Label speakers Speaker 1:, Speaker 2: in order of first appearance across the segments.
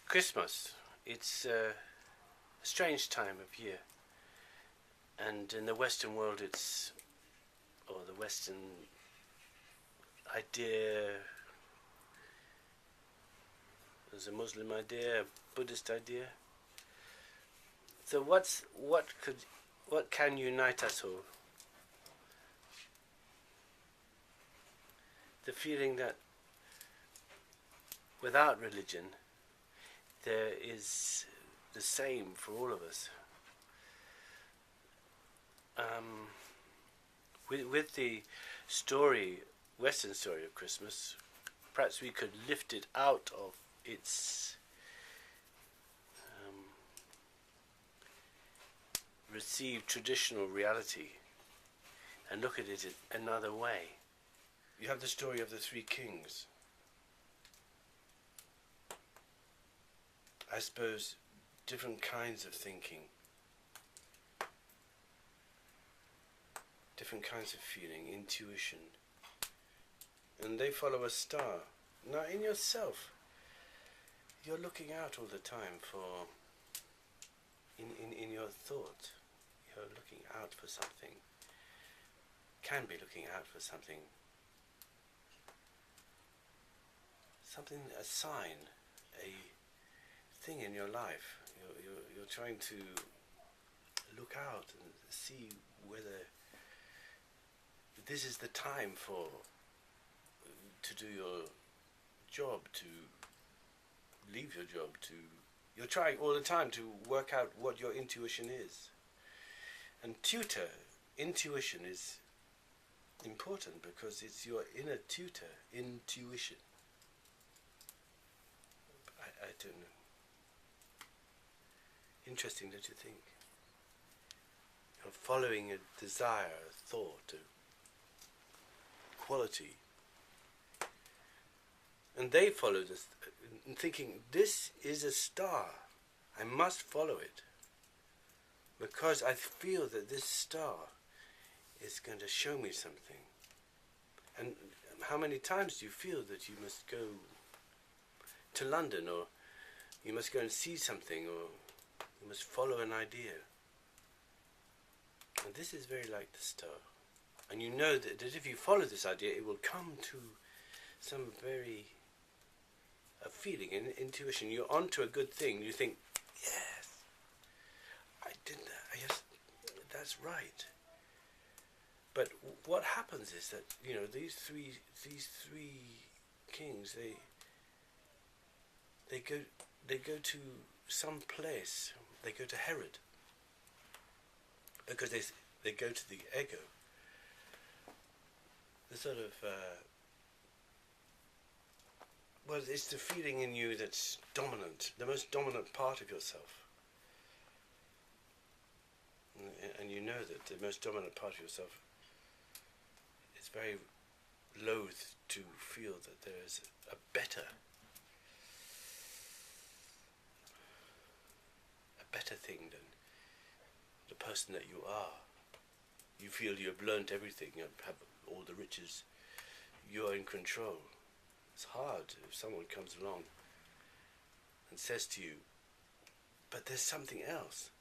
Speaker 1: Christmas. It's a strange time of year, and in the Western world, or the Western idea, there's a Muslim idea, a Buddhist idea. So what can unite us all? The feeling that without religion, there is the same for all of us. With the story, Western story of Christmas, perhaps we could lift it out of its received traditional reality and look at it another way. You have the story of the three kings. I suppose different kinds of thinking, different kinds of feeling, intuition, and they follow a star. Now in yourself, you're looking out all the time for, in your thought, you're looking out for something, can be looking out for something, a sign, a thing in your life. You're trying to look out and see whether this is the time to do your job, to leave your job, you're trying all the time to work out what your intuition is. And intuition is important because it's your inner tutor, intuition. I don't know. Interesting, don't you think? You're following a desire, a thought, a quality. And they follow this, thinking, this is a star. I must follow it. Because I feel that this star is going to show me something. And how many times do you feel that you must go to London, or you must go and see something, or you must follow an idea? And this is very like the star. And you know that if you follow this idea, it will come to some a feeling, an intuition. You're onto a good thing. You think, yes, I did that. Yes, that's right. But what happens is that, these three kings, they go to some place. They go to Herod because they go to the ego, the sort of it's the feeling in you that's dominant, the most dominant part of yourself. And you know that the most dominant part of yourself is very loath to feel that there is a better thing than the person that you are. You feel you have learnt everything, you have all the riches, you are in control. It's hard if someone comes along and says to you, but there's something else.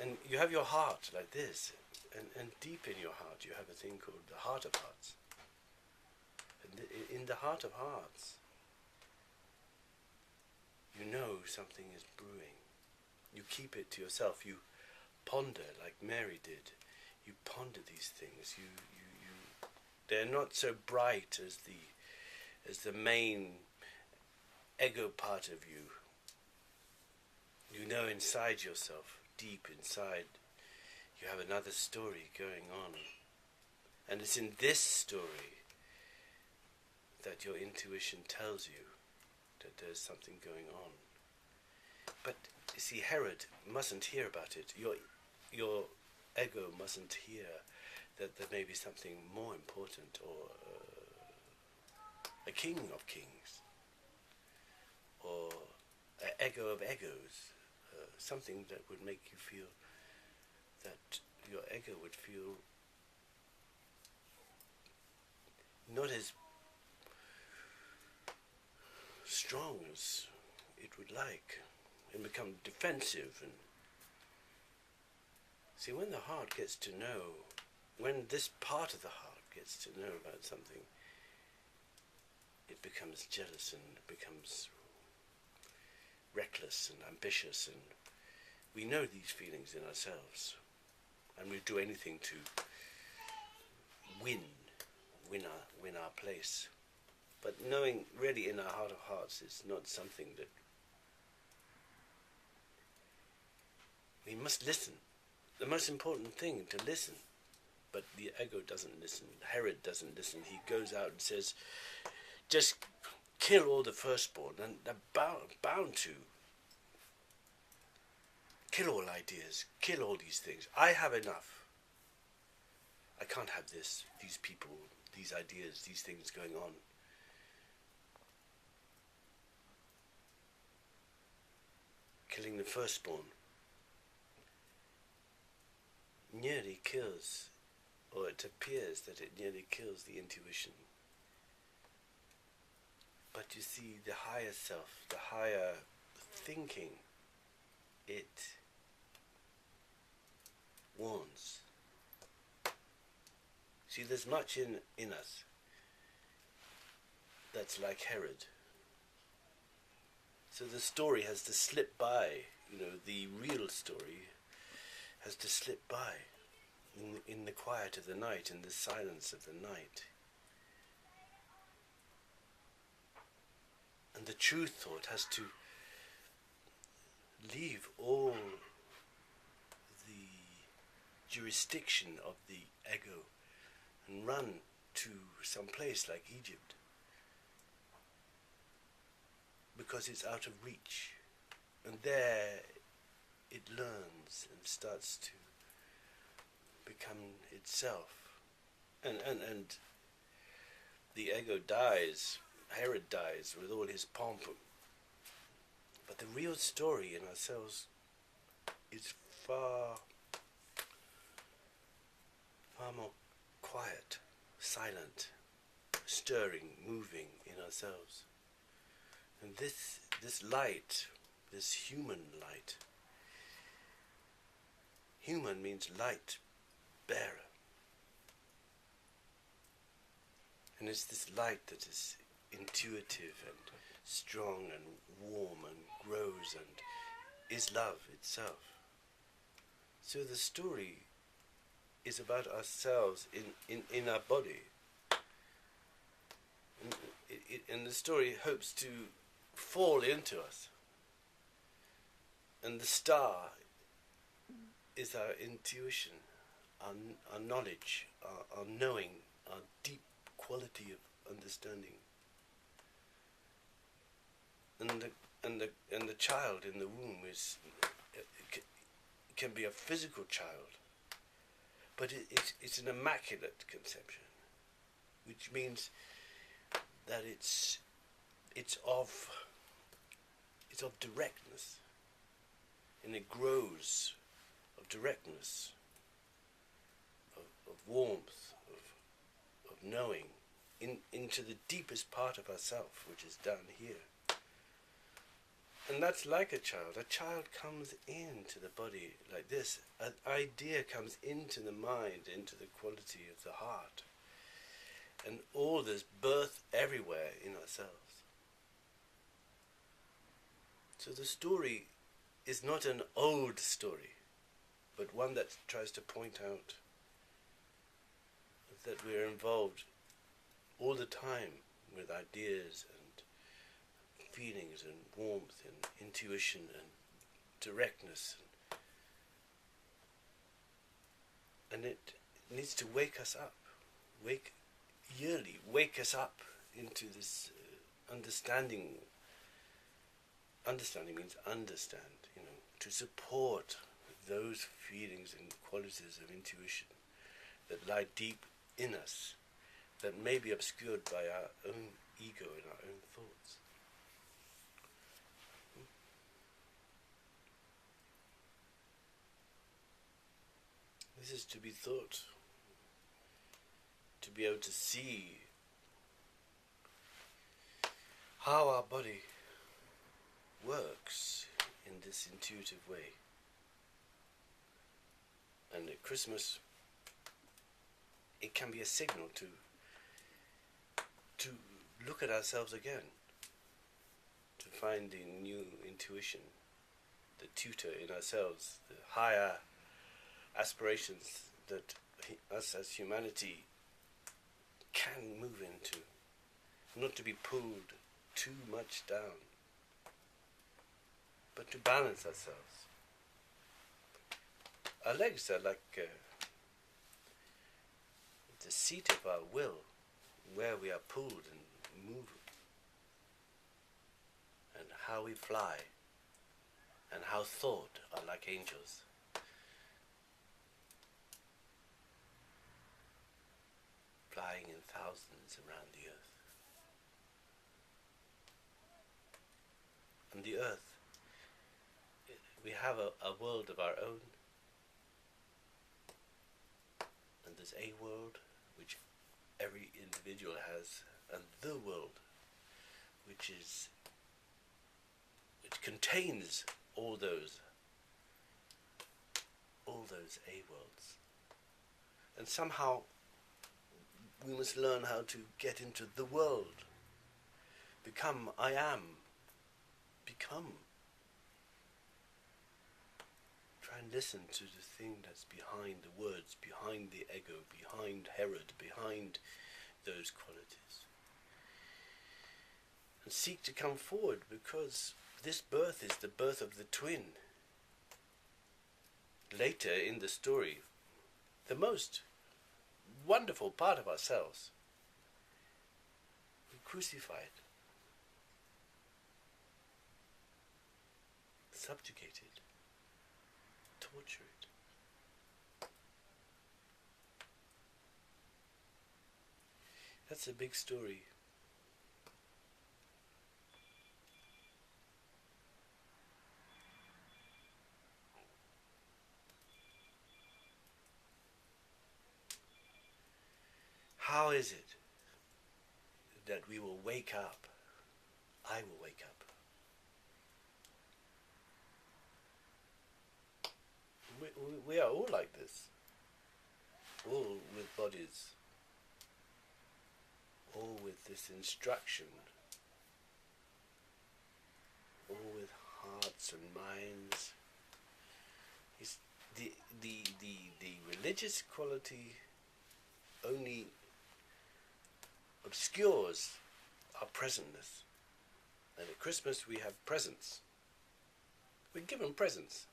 Speaker 1: And you have your heart like this, and deep in your heart you have a thing called the heart of hearts. And in the heart of hearts, you know something is brewing. You keep it to yourself. You ponder like Mary did. You ponder these things. They're not so bright as the main ego part of you. You know inside yourself, deep inside, you have another story going on. And it's in this story that your intuition tells you that there's something going on. But you see, Herod mustn't hear about it. Your ego mustn't hear that there may be something more important, or a king of kings, or an ego of egos, something that would make you feel that your ego would feel not as strong as it would like, and become defensive. And see, when the heart gets to know, when this part of the heart gets to know about something, it becomes jealous and it becomes reckless and ambitious, and we know these feelings in ourselves, and we do anything to win our place. But knowing really in our heart of hearts, it's not something that we must listen. The most important thing, to listen. But the ego doesn't listen. Herod doesn't listen. He goes out and says, just kill all the firstborn, and they're bound to kill all ideas, kill all these things. I have enough. I can't have this, these people, these ideas, these things going on. Killing the firstborn nearly kills, or it appears that it nearly kills the intuition. But you see, the higher self, the higher thinking, it warns. See, there's much in us that's like Herod. So the story has to slip by, the real story has to slip by in the quiet of the night, in the silence of the night. And the true thought has to leave all the jurisdiction of the ego and run to some place like Egypt, because it's out of reach, and there it learns and starts to become itself, and the ego dies. Herod dies with all his pomp, but the real story in ourselves is far more quiet, silent, stirring, moving in ourselves. And this light, this human light, human means light bearer. And it's this light that is intuitive and strong and warm and grows and is love itself. So the story is about ourselves in our body. And the story hopes to fall into us. And the star is our intuition, our knowledge, our knowing, our deep quality of understanding. And the child in the womb can be a physical child, but it's an immaculate conception, which means that it's of directness, and it grows of directness, of warmth, of knowing, into the deepest part of ourself, which is down here. And that's like a child. A child comes into the body like this. An idea comes into the mind, into the quality of the heart. And all this birth everywhere in ourselves. So the story is not an old story, but one that tries to point out that we're involved all the time with ideas and feelings and warmth and intuition and directness, and it needs to wake us up, wake us up into this understanding. Understanding means understand, to support those feelings and qualities of intuition that lie deep in us, that may be obscured by our own ego and our own thoughts. This is to be thought, to be able to see how our body works in this intuitive way. And at Christmas, it can be a signal to look at ourselves again, to find the new intuition, the tutor in ourselves, the higher aspirations that us as humanity can move into, not to be pulled too much down, but to balance ourselves. Our legs are like the seat of our will, where we are pulled and moved, and how we fly, and how thought are like angels. Flying in thousands around the earth. And the earth, we have a world of our own, and there's a world which every individual has, and the world which contains all those a worlds. And somehow we must learn how to get into the world. Become I am. Become. Try and listen to the thing that's behind the words, behind the ego, behind Herod, behind those qualities. And seek to come forward, because this birth is the birth of the twin. Later in the story, the most wonderful part of ourselves, we crucify it, subjugate it, torture it. That's a big story. How is it that we will wake up? I will wake up. We are all like this. All with bodies. All with this instruction. All with hearts and minds. It's the religious quality only obscures our presentness. And at Christmas we have presents. We're given presents.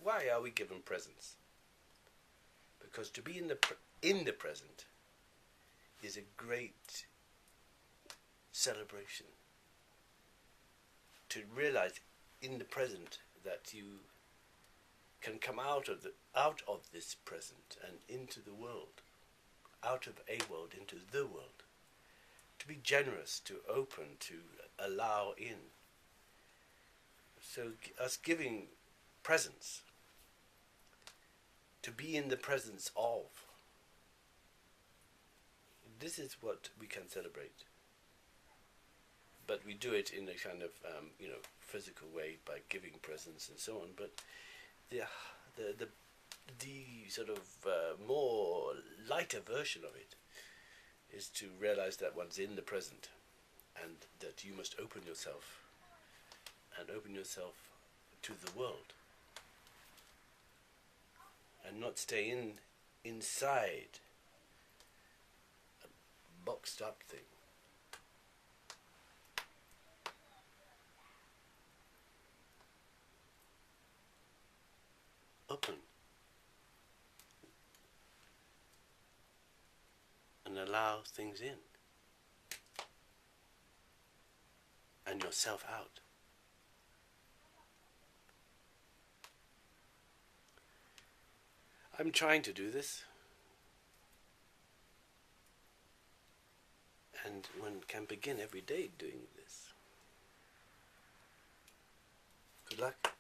Speaker 1: Why are we given presents? Because to be in the present is a great celebration. To realize in the present that you can come out of this present and into the world, out of a world into the world. To be generous, to open, to allow in. So us giving presence, to be in the presence of, this is what we can celebrate. But we do it in a kind of physical way by giving presents and so on. But the sort of more lighter version of it is to realize that one's in the present, and that you must open yourself, and open yourself to the world, and not stay inside a boxed up thing. Open and allow things in and yourself out. I'm trying to do this, and one can begin every day doing this. Good luck.